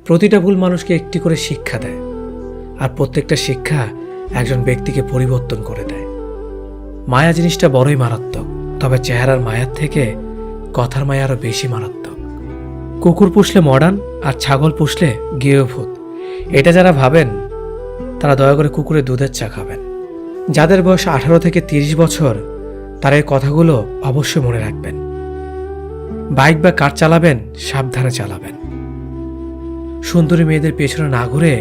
প্রতিটা ভুল মানুষকে একটি করে শিক্ষা দেয়, আর প্রত্যেকটা শিক্ষা একজন ব্যক্তিকে পরিবর্তন করে দেয়। মায়া জিনিসটা বড়ই মারাত্মক, তবে চেহারার মায়ার থেকে কথার মায়া আরো বেশি মারাত্মক। কুকুর পুষলে মডার্ন আর ছাগল পুষলে গৃহভূত, এটা যারা ভাবেন তারা দয়া করে কুকুরের দুধের চা খাবেন। যাদের বয়স 18 থেকে 30 বছর তারা এই কথাগুলো অবশ্যই মনে রাখবেন। বাইক বা কার চালাবেন সাবধানে চালাবেন। সুন্দরী মেয়েদের পেছনে না ঘুরে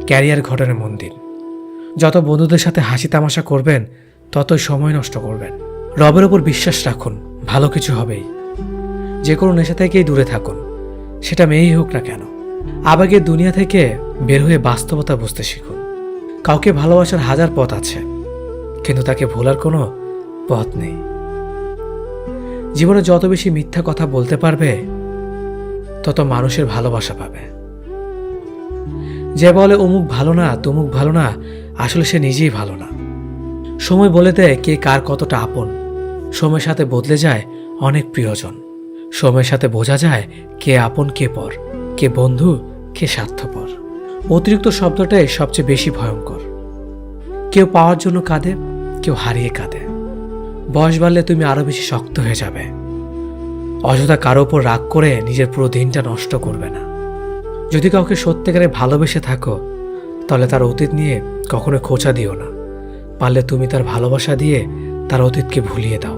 ক্যারিয়ার ঘটনে মন দিন। যত বন্ধুদের সাথে হাসি তামাশা করবেন ততই সময় নষ্ট করবেন। রবের ওপর বিশ্বাস রাখুন, ভালো কিছু হবেই। যে কোনো নেশা থেকেই দূরে থাকুন, সেটা মেয়েই হোক না কেন। আবেগের দুনিয়া থেকে বের হয়ে বাস্তবতা বুঝতে শিখুন। কাউকে ভালোবাসার হাজার পথ আছে, কিন্তু তাকে ভোলার কোনো পথ নেই। জীবনে যত বেশি মিথ্যা কথা বলতে পারবে তত মানুষের ভালোবাসা পাবে। যে বলে অমুক ভালো না তমুক ভালো না, আসলে সে নিজেই ভালো না। সময় বলে দেয় কে কার কতটা আপন। সময়ের সাথে বদলে যায় অনেক প্রিয়জন। সময়ের সাথে বোঝা যায় কে আপন কে পর, কে বন্ধু কে স্বার্থপর। অতিরিক্ত শব্দটাই সবচেয়ে বেশি ভয়ঙ্কর। কেউ পাওয়ার জন্য কাঁদে, কেউ হারিয়ে কাঁদে। বয়স বাড়লে তুমি আরো বেশি শক্ত হয়ে যাবে। অযথা কারো ওপর রাগ করে নিজের পুরো দিনটা নষ্ট করবে না। যদি কাউকে সত্যিকারে ভালোবেসে থাকো তাহলে তার অতীত নিয়ে কখনো খোঁচা দিও না। পারলে তুমি তার ভালোবাসা দিয়ে তার অতীতকে ভুলিয়ে দাও।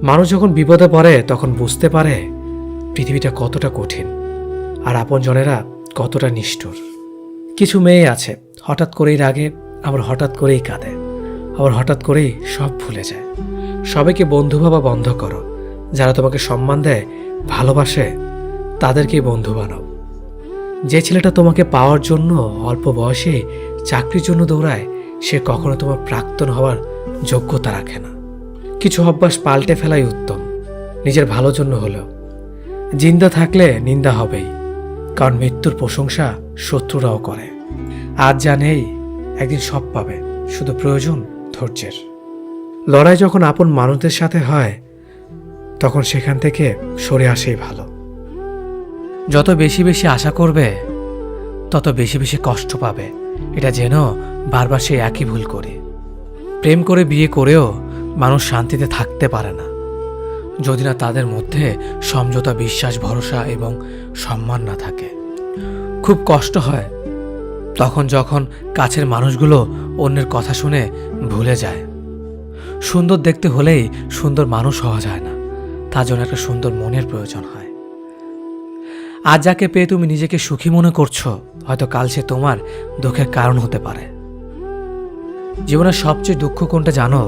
মানুষ যখন বিপদে পড়ে তখন বুঝতে পারে পৃথিবীটা কতটা কঠিন আর আপনজনেরা কতটা নিষ্ঠুর। কিছু মেয়ে আছে হঠাৎ করেই রাগে, আবার হঠাৎ করেই কাঁদে, আবার হঠাৎ করেই সব ভুলে যায়। সবাইকে বন্ধু ভাবা বন্ধ করো। যারা তোমাকে সম্মান দেয়, ভালোবাসে, তাদেরকেই বন্ধু বানাও। যে ছেলেটা তোমাকে পাওয়ার জন্য অল্প বয়সে চাকরির জন্য দৌড়ায়, সে কখনো তোমার প্রাক্তন হওয়ার যোগ্যতা রাখে না। কিছু অভ্যাস পাল্টে ফেলাই উত্তম, নিজের ভালোর জন্য হলেও। জিন্দা থাকলে নিন্দা হবেই, কারণ মৃত্যুর প্রশংসা শত্রুরাও করে। আজ যা নেই একদিন সব পাবে, শুধু প্রয়োজন ধৈর্যের। লড়াই যখন আপন মানুষদের সাথে হয় তখন সেখান থেকে সরে আসেই ভালো। যত বেশি বেশি আশা করবে তত বেশি বেশি কষ্ট পাবে, এটা যেন বারবার সেই একই ভুল করি। প্রেম করে বিয়ে করেও মানুষ শান্তিতে থাকতে পারে না যদি না তাদের মধ্যে সমঝোতা, বিশ্বাস, ভরসা এবং সম্মান না থাকে। খুব কষ্ট হয় তখন যখন কাছের মানুষগুলো অন্যের কথা শুনে ভুলে যায়। সুন্দর দেখতে হলেই সুন্দর মানুষ হওয়া যায় না, তার জন্য একটা সুন্দর মনের প্রয়োজন হয়। আজ যাকে পেয়ে তুমি নিজেকে সুখী মনে করছো, হয়তো কাল সে তোমার দুঃখের কারণ হতে পারে। জীবনের সবচেয়ে দুঃখ কোনটা জানো?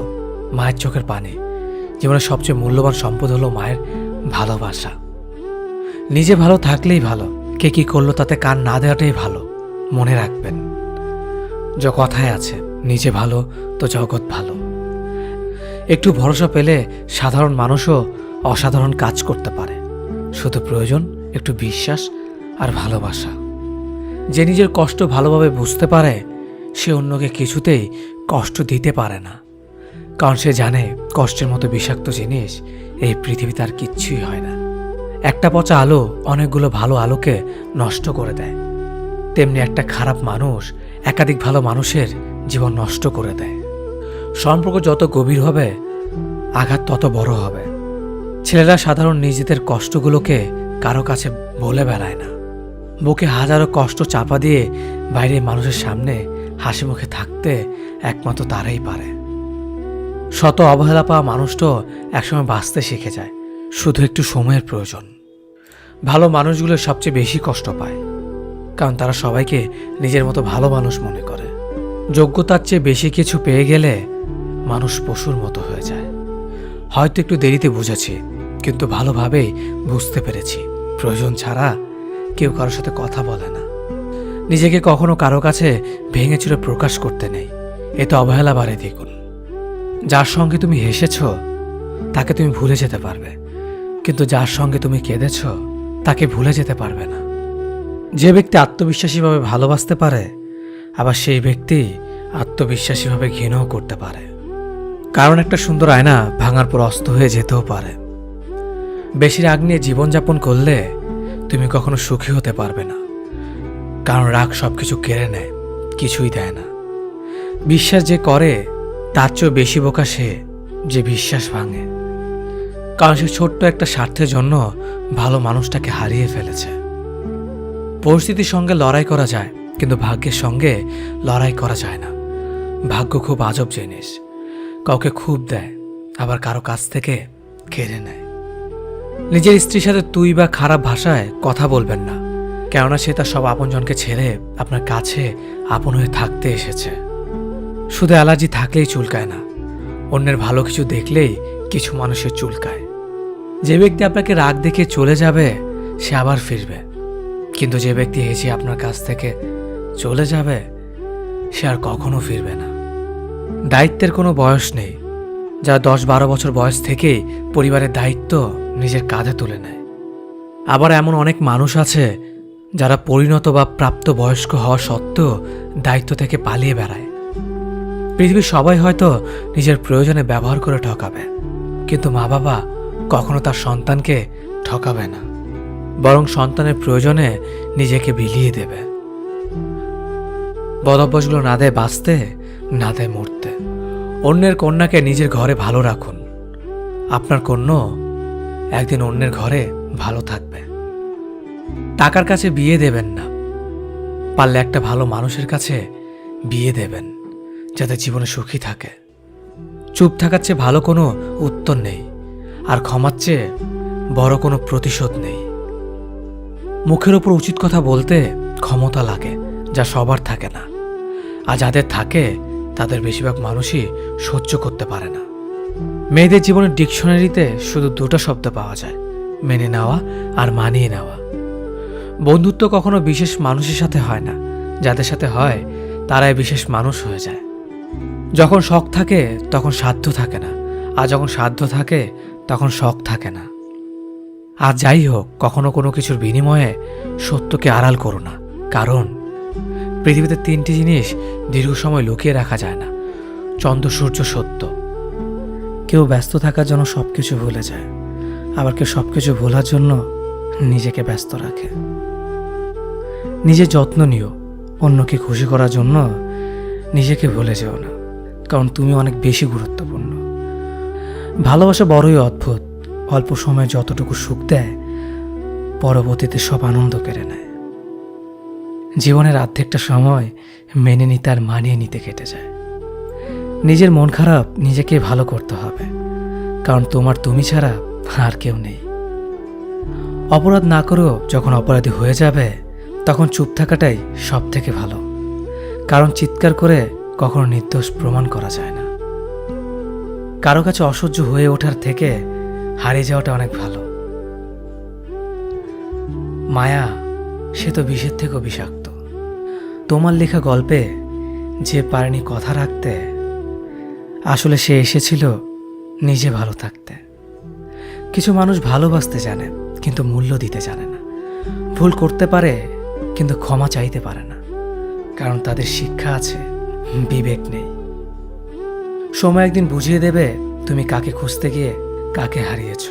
মায়ের চোখের পানি। জীবনের সবচেয়ে মূল্যবান সম্পদ হলো মায়ের ভালোবাসা। নিজে ভালো থাকলেই ভালো, কে কি করলো তাতে কান না দেওয়াটাই ভালো। মনে রাখবেন, যে কথায় আছে, নিজে ভালো তো জগৎ ভালো। একটু ভরসা পেলে সাধারণ মানুষও অসাধারণ কাজ করতে পারে। শুধু প্রয়োজন একটু বিশ্বাস আর ভালোবাসা। যে নিজের কষ্ট ভালোভাবে বুঝতে পারে সে অন্যকে কিছুতেই কষ্ট দিতে পারে না, কারণ সে জানে কষ্টের মতো বিষাক্ত জিনিস এই পৃথিবীতে আর কিচ্ছুই হয় না। একটা পচা আলো অনেকগুলো ভালো আলোকে নষ্ট করে দেয়, তেমনি একটা খারাপ মানুষ একাধিক ভালো মানুষের জীবন নষ্ট করে দেয়। সম্পর্ক যত গভীর হবে আঘাত তত বড় হবে। ছেলেরা সাধারণ নিজেদের কষ্টগুলোকে কারো কাছে বলে বেড়ায় না। বুকে হাজারো কষ্ট চাপা দিয়ে বাইরে মানুষের সামনে হাসি মুখে থাকতে একমাত্র তারাই পারে। শত অবহেলা পাওয়া মানুষটাও একসময় বাঁচতে শিখে যায়, শুধু একটু সময়ের প্রয়োজন। ভালো মানুষগুলো সবচেয়ে বেশি কষ্ট পায়, কারণ তারা সবাইকে নিজের মতো ভালো মানুষ মনে করে। যোগ্যতার চেয়ে বেশি কিছু পেয়ে গেলে মানুষ পশুর মতো হয়ে যায়। হয়তো একটু দেরিতে বুঝেছি, কিন্তু ভালোভাবেই বুঝতে পেরেছি প্রয়োজন ছাড়া কেউ কারোর সাথে কথা বলে না। নিজেকে কখনো কারো কাছে ভেঙে চুরে প্রকাশ করতে নেই, এতে অবহেলা বাড়ে দ্বিগুণ। যার সঙ্গে তুমি হেসেছ তাকে তুমি ভুলে যেতে পারবে, কিন্তু যার সঙ্গে তুমি কেঁদেছ তাকে ভুলে যেতে পারবে না। যে ব্যক্তি আত্মবিশ্বাসীভাবে ভালোবাসতে পারে, আবার সেই ব্যক্তি আত্মবিশ্বাসীভাবে ঘৃণাও করতে পারে। কারণ একটা সুন্দর আয়না ভাঙার পর অস্ত হয়ে যেতেও পারে। বেশি রাগ নিয়ে জীবনযাপন করলে তুমি কখনো সুখী হতে পারবে না, কারণ রাগ সবকিছু কেড়ে নেয়, কিছুই দেয় না। বিশ্বাস যে করে তার চেয়েও বেশি বোকা সে যে বিশ্বাস ভাঙে, কারণ সে ছোট্ট একটা স্বার্থের জন্য ভালো মানুষটাকে হারিয়ে ফেলেছে। পরিস্থিতির সঙ্গে লড়াই করা যায়, কিন্তু ভাগ্যের সঙ্গে লড়াই করা যায় না। ভাগ্য খুব আজব জিনিস, কাউকে খুব দেয়, আবার কারো কাছ থেকে কেড়ে নেয়। নিজের স্ত্রীর সাথে তুই বা খারাপ ভাষায় কথা বলবেন না, কেননা সে তার সব আপনজনকে ছেড়ে আপনার কাছে আপন হয়ে থাকতে এসেছে। শুধু অ্যালার্জি থাকলেই চুলকায় না, অন্যের ভালো কিছু দেখলেই কিছু মানুষের চুলকায়। যে ব্যক্তি আপনাকে রাগ দেখে চলে যাবে সে আবার ফিরবে, কিন্তু যে ব্যক্তি হেসে আপনার কাছ থেকে চলে যাবে সে আর কখনো ফিরবে না। দায়িত্বের কোনো বয়স নেই, যারা 10-12 বছর বয়স থেকেই পরিবারের দায়িত্ব নিজের কাঁধে তুলে নেয়। আবার এমন অনেক মানুষ আছে যারা পরিণত বা প্রাপ্ত বয়স্ক হওয়া সত্ত্বেও দায়িত্ব থেকে পালিয়ে বেড়ায়। পৃথিবীর সবাই হয়তো নিজের প্রয়োজনে ব্যবহার করে ঠকাবে, কিন্তু মা বাবা কখনো তার সন্তানকে ঠকাবে না, বরং সন্তানের প্রয়োজনে নিজেকে বিলিয়ে দেবে। বদভ্যাসগুলো না দেয় বাঁচতে, না দেয় মরতে। অন্যের কন্যাকে নিজের ঘরে ভালো রাখুন, আপনার কন্যা একদিন অন্যের ঘরে ভালো থাকবে। টাকার কাছে বিয়ে দেবেন না, পারলে একটা ভালো মানুষের কাছে বিয়ে দেবেন, যাতে জীবনে সুখী থাকে। চুপ থাকার চেয়ে ভালো কোনো উত্তর নেই, আর ক্ষমার চেয়ে বড় কোনো প্রতিশোধ নেই। মুখের ওপর উচিত কথা বলতে ক্ষমতা লাগে, যা সবার থাকে না, আর যাদের থাকে তাদের বেশিরভাগ মানুষই সহ্য করতে পারে না। মেয়েদের জীবনের ডিকশনারিতে শুধু 2টা শব্দ পাওয়া যায়, মেনে নেওয়া আর মানিয়ে নেওয়া। বন্ধুত্ব কখনো বিশেষ মানুষের সাথে হয় না, যাদের সাথে হয় তারাই বিশেষ মানুষ হয়ে যায়। যখন শখ থাকে তখন সাধ্য থাকে না, আর যখন সাধ্য থাকে তখন শখ থাকে না। আর যাই হোক, কখনো কোনো কিছুর বিনিময়ে সত্যকে আড়াল করো না, কারণ পৃথিবীতে 3টি জিনিস দীর্ঘ সময় লুকিয়ে রাখা যায় না: চন্দ্র, সূর্য, সত্য। কেউ ব্যস্ত থাকার জন্য সবকিছু ভুলে যায়, আবার কেউ সবকিছু ভোলার জন্য নিজেকে ব্যস্ত রাখে। নিজের যত্ন নিও, অন্যকে খুশি করার জন্য নিজেকে ভুলে যেও না, কারণ তুমি অনেক বেশি গুরুত্বপূর্ণ। ভালোবাসা বড়ই অদ্ভুত, অল্প সময়ে যতটুকু সুখ দেয় পরবর্তীতে সব আনন্দ কেড়ে নেয়। জীবনের অর্ধেকটা সময় মেনে নিতে আর মানিয়ে নিতে কেটে যায়। নিজের মন খারাপ নিজেকে ভালো করতে হবে, কারণ তোমার তুমি ছাড়া আর কেউ নেই। অপরাধ না করেও যখন অপরাধী হয়ে যাবে তখন চুপ থাকাটাই সব থেকে ভালো, কারণ চিৎকার করে কখনো নির্দোষ প্রমাণ করা যায় না। কারো কাছে অসহ্য হয়ে ওঠার থেকে হারিয়ে যাওয়াটা অনেক ভালো। মায়া সে তো বিষের থেকেও বিষাক্ত। তোমার লেখা গল্পে যে পারেনি কথা রাখতে, আসলে সে এসেছিল নিজে ভালো থাকতে। কিছু মানুষ ভালোবাসতে জানে কিন্তু মূল্য দিতে জানে না। ভুল করতে পারে কিন্তু ক্ষমা চাইতে পারে না, কারণ তাদের শিক্ষা আছে, বিবেক নেই। সময় একদিন বুঝিয়ে দেবে তুমি কাকে খুঁজতে গিয়ে কাকে হারিয়েছ।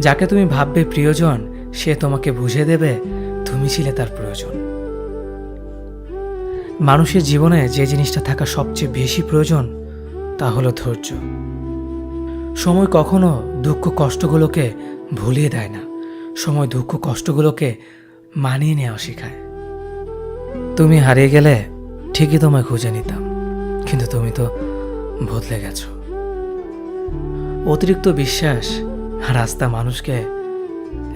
যাকে তুমি ভাববে প্রিয়জন, সে তোমাকে বুঝিয়ে দেবে তুমি ছিলে তার প্রয়োজন। মানুষের জীবনে যে জিনিসটা থাকা সবচেয়ে বেশি প্রয়োজন তা হলো ধৈর্য। সময় কখনো দুঃখ কষ্টগুলোকে ভুলিয়ে দেয় না, সময় দুঃখ কষ্টগুলোকে মানিয়ে নেওয়া শেখায়। তুমি হারিয়ে গেলে ঠিকই তোমায় খুঁজে নিতাম, কিন্তু তুমি তো বদলে গেছো। অতিরিক্ত বিশ্বাস রাস্তা মানুষকে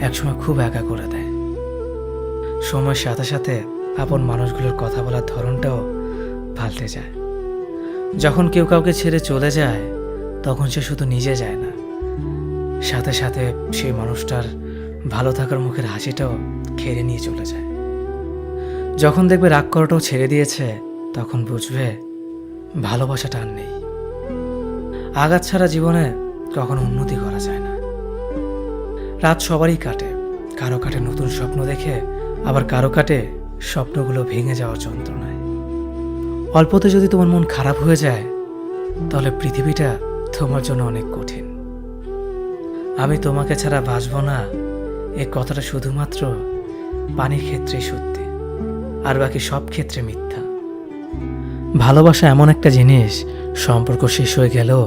একসময় খুব একা করে দেয়। সময়ের সাথে সাথে আপন মানুষগুলোর কথা বলার ধরনটাও পাল্টে যায়। যখন কেউ কাউকে ছেড়ে চলে যায় তখন সে শুধু নিজে যায় না, সাথে সাথে সেই মানুষটার ভালো থাকার মুখের হাসিটাও কেড়ে নিয়ে চলে যায়। যখন দেখবে রাগ করাটাও ছেড়ে দিয়েছে তখন বুঝবে ভালোবাসাটা আর নেই। আঘাত ছাড়া জীবনে কখনো উন্নতি করা যায় না। রাত সবারই কাটে, কারো কাটে নতুন স্বপ্ন দেখে, আবার কারো কাটে স্বপ্নগুলো ভেঙে যাওয়ার যন্ত্রণায়। অল্পতে যদি তোমার মন খারাপ হয়ে যায় তাহলে পৃথিবীটা তোমার জন্য অনেক কঠিন। আমি তোমাকে ছাড়া বাঁচব না, এই কথাটা শুধুমাত্র পানির ক্ষেত্রে সত্যি, আর বাকি সব ক্ষেত্রে মিথ্যা। ভালোবাসা এমন একটা জিনিস, সম্পর্ক শেষ হয়ে গেলেও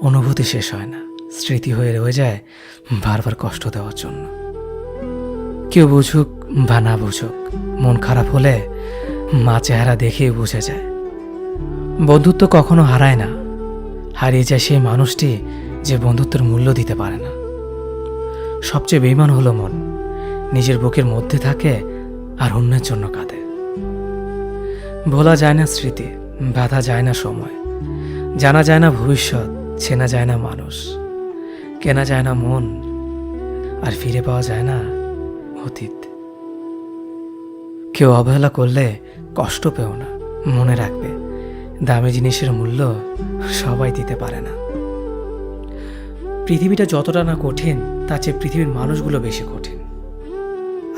অনুভূতি শেষ হয় না, স্মৃতি হয়ে রয়ে যায় বারবার কষ্ট দেওয়ার জন্য। কেউ বুঝুক বা না বুঝুক, মন খারাপ হলে মা চেহারা দেখেই বুঝে যায়। বন্ধুত্ব কখনো হারায় না, হারিয়ে যায় সেই মানুষটি যে বন্ধুত্বের মূল্য দিতে পারে না। সবচেয়ে বেঈমান হলো মন, নিজের বুকের মধ্যে থাকে আর অন্যের জন্য কাঁদে। ভোলা যায় না স্মৃতি, বাধা যায় না সময়, জানা যায় না ভবিষ্যৎ, চেনা যায় না মানুষ, কেনা যায় না মন, আর ফিরে পাওয়া যায় না অতীত। কেউ অবহেলা করলে কষ্ট পেও না, মনে রাখবে দামি জিনিসের মূল্য সবাই দিতে পারে না। পৃথিবীটা যতটা না কঠিন, তার চেয়ে পৃথিবীর মানুষগুলো বেশি কঠিন।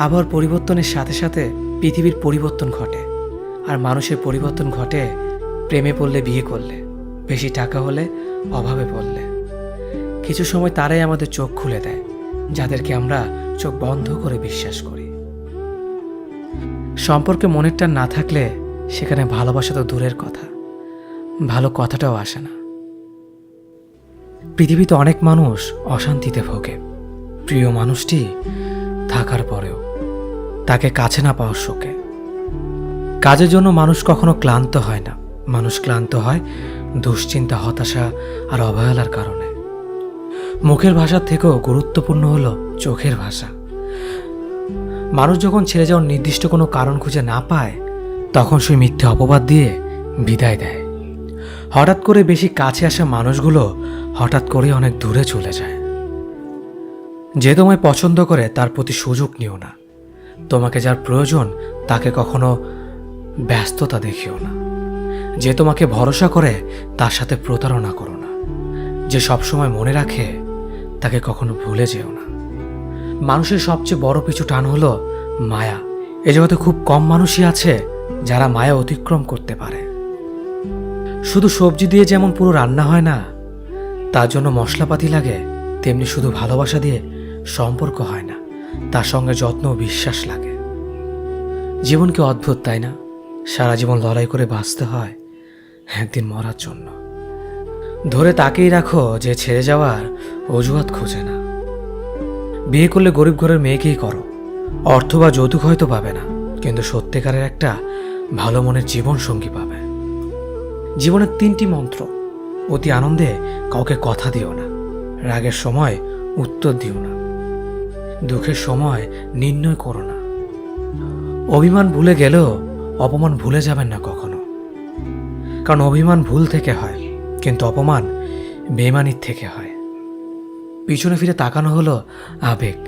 আবহাওয়ার পরিবর্তনের সাথে সাথে পৃথিবীর পরিবর্তন ঘটে, আর মানুষের পরিবর্তন ঘটে প্রেমে পড়লে, বিয়ে করলে, বেশি টাকা হলে, অভাবে পড়লে। কিছু সময় তারাই আমাদের চোখ খুলে দেয়, যাদেরকে আমরা চোখ বন্ধ করে বিশ্বাস করি। সম্পর্কে মনের টান না থাকলে সেখানে ভালোবাসা তো দূরের কথা, ভালো কথাটাও আসে না। পৃথিবীতে অনেক মানুষ অশান্তিতে ভোগে, প্রিয় মানুষটি থাকার পরেও তাকে কাছে না পাওয়ার শোকে। কাজের জন্য মানুষ কখনো ক্লান্ত হয় না, মানুষ ক্লান্ত হয় দুশ্চিন্তা, হতাশা আর অবহেলার কারণে। মুখের ভাষার থেকেও গুরুত্বপূর্ণ হলো চোখের ভাষা। মানুষ যখন ছেড়ে যাওয়ার নির্দিষ্ট কোনো কারণ খুঁজে না পায়, তখন সে মিথ্যে অপবাদ দিয়ে বিদায় দেয়। হঠাৎ করে বেশি কাছে আসা মানুষগুলো হঠাৎ করে অনেক দূরে চলে যায়। যে তোমায় পছন্দ করে তার প্রতি সুযোগ নিও না, তোমাকে যার প্রয়োজন তাকে কখনো ব্যস্ততা দেখিও না। যে তোমাকে ভরসা করে তার সাথে প্রতারণা করো না। যে সবসময় মনে রাখে তাকে কখনো ভুলে যেও না। মানুষের সবচেয়ে বড় পিছু টান হলো মায়া। এ জগতে খুব কম মানুষই আছে যারা মায়া অতিক্রম করতে পারে। শুধু সবজি দিয়ে যেমন পুরো রান্না হয় না, তার জন্য মশলাপাতি লাগে, তেমনি শুধু ভালোবাসা দিয়ে সম্পর্ক হয় না, তার সঙ্গে যত্ন ও বিশ্বাস লাগে। জীবন কি অদ্ভুত, তাই না? সারা জীবন লড়াই করে বাঁচতে হয় একদিন মরার জন্য। ধরে তাকেই রাখো যে ছেড়ে যাওয়ার অজুহাত খোঁজে না। বিয়ে করলে গরিব ঘরের মেয়েকেই করো, অর্থ বা যৌতুক হয়তো পাবে না, কিন্তু সত্যিকারের একটা ভালো মনের জীবন সঙ্গী পাবে। জীবনের 3টি মন্ত্র: অতি আনন্দে কাউকে কথা দিও না, রাগের সময় উত্তর দিও না, দুঃখের সময় নির্ণয় করো না। অভিমান ভুলে গেলেও অপমান ভুলে যাবেন না কখনো, কারণ অভিমান ভুল থেকে হয়, কিন্তু অপমান বেইমানির থেকে হয়। পিছনে ফিরে তাকানো হলো আবেগ,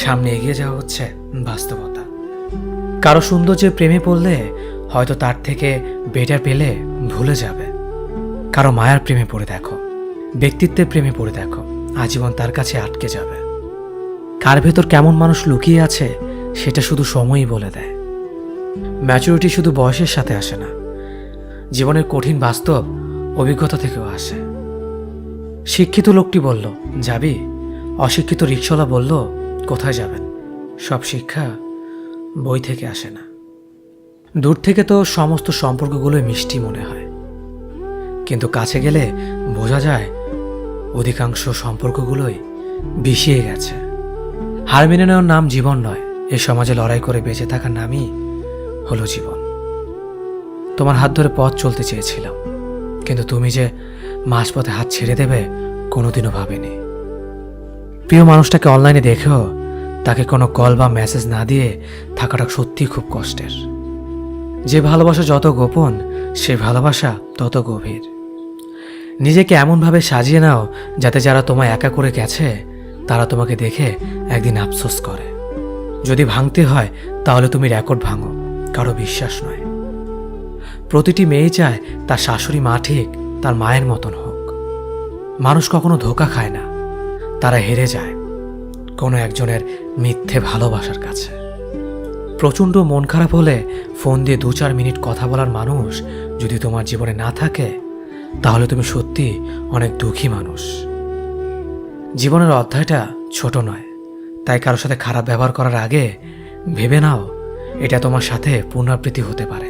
সামনে এগিয়ে যাওয়া হচ্ছে বাস্তবতা। কারো সৌন্দর্যের প্রেমে পড়লে হয়তো তার থেকে বেটার পেলে ভুলে যাবে। কারো মায়ার প্রেমে পড়ে দেখো, ব্যক্তিত্বের প্রেমে পড়ে দেখো, আজীবন তার কাছে আটকে যাবে। কার ভেতর কেমন মানুষ লুকিয়ে আছে সেটা শুধু সময়ই বলে দেয়। ম্যাচুরিটি শুধু বয়সের সাথে আসে না, জীবনের কঠিন বাস্তব অভিজ্ঞতা থেকেও আসে। শিক্ষিত লোকটি বলল, যাবি? অশিক্ষিত রিকশাওয়ালা বলল, কোথায় যাবেন? সব শিক্ষা বই থেকে আসে না। দূর থেকে তো সমস্ত সম্পর্কগুলোই মিষ্টি মনে হয়, কিন্তু কাছে গেলে বোঝা যায় অধিকাংশ সম্পর্কগুলোই বিষিয়ে গেছে। হার মেনে নেওয়ার নাম জীবন নয়, এই সমাজে লড়াই করে বেঁচে থাকার নামই হলো জীবন। তোমার হাত ধরে পথ চলতে চেয়েছিলাম, কিন্তু তুমি যে মাঝপথে হাত ছেড়ে দেবে কোনোদিনও ভাবিনি। প্রিয় মানুষটাকে অনলাইনে দেখেও তাকে কোনো কল বা মেসেজ না দিয়ে থাকাটা সত্যিই খুব কষ্টের। যে ভালোবাসা যত গোপন, সে ভালোবাসা তত গভীর। নিজেকে এমনভাবে সাজিয়ে নাও যাতে যারা তোমায় একা করে গেছে তারা তোমাকে দেখে একদিন আফসোস করে। যদি ভাঙতে হয় তাহলে তুমি রেকর্ড ভাঙো, কারো বিশ্বাস নয়। প্রতিটি মেয়ে চায় তার শাশুড়ি মা ঠিক তার মায়ের মতন হোক। মানুষ কখনো ধোঁকা খায় না, তারা হেরে যায় কোনো একজনের মিথ্যে ভালোবাসার কাছে। প্রচণ্ড মন খারাপ হলে ফোন দিয়ে 2-4 মিনিট কথা বলার মানুষ যদি তোমার জীবনে না থাকে, তাহলে তুমি সত্যি অনেক দুঃখী মানুষ। জীবনের অধ্যায়টা ছোট নয়, তাই কারোর সাথে খারাপ ব্যবহার করার আগে ভেবে নাও, এটা তোমার সাথে পুনরাবৃত্তি হতে পারে।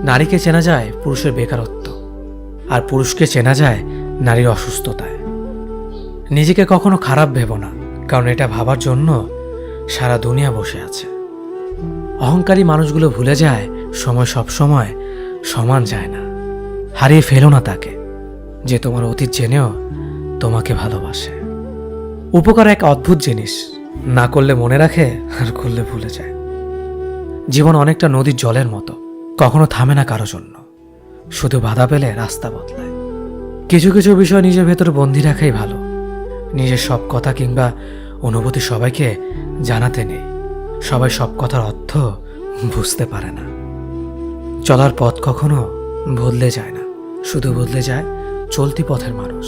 নারীকে চেনা যায় পুরুষের বেকারত্ব, আর পুরুষকে চেনা যায় নারীর অসুস্থতায়। নিজেকে কখনো খারাপ ভেবো না, কারণ এটা ভাবার জন্য সারা দুনিয়া বসে আছে। অহংকারী মানুষগুলো ভুলে যায় সময় সব সময় সমান যায় না। হারিয়ে ফেলো না তাকে, যে তোমার অতীত জেনেও তোমাকে ভালোবাসে। উপকার এক অদ্ভুত জিনিস, না করলে মনে রাখে আর করলে ভুলে যায়। জীবন অনেকটা নদীর জলের মতো, কখনো থামে না কারো জন্য, শুধু বাধা পেলে রাস্তা বদলায়। কিছু কিছু বিষয় নিজের ভেতরে বন্দি রাখাই ভালো। নিজের সব কথা কিংবা অনুভূতি সবাইকে জানাতে নেই। সবাই সব কথার অর্থ বুঝতে পারে না। চলার পথ কখনো বদলে যায় না, শুধু বদলে যায় চলতি পথের মানুষ।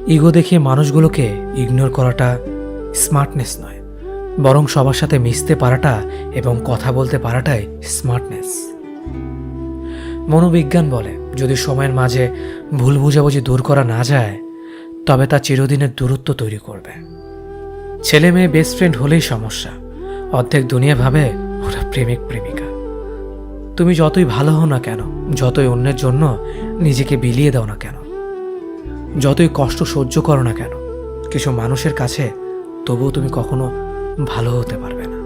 ইগো দেখিয়ে মানুষগুলোকে ইগনোর করাটা স্মার্টনেস নয়, বরং সবার সাথে মিশতে পারাটা এবং কথা বলতে পারাটাই স্মার্টনেস। মনোবিজ্ঞান বলে, যদি সময়ের মাঝে ভুল বোঝাবুঝি দূর করা না যায়, তবে তা চিরদিনের দূরত্ব তৈরি করবে। ছেলে মেয়ে বেস্ট ফ্রেন্ড হলেই সমস্যা, অর্ধেক দুনিয়া ভাবে ওরা প্রেমিক প্রেমিকা। তুমি যতই ভালো হও না কেন, যতই অন্যের জন্য নিজেকে বিলিয়ে দাও না কেন, যতই কষ্ট সহ্য করো না কেন, কিছু মানুষের কাছে তবুও তুমি কখনো ভালো হতে পারবে না।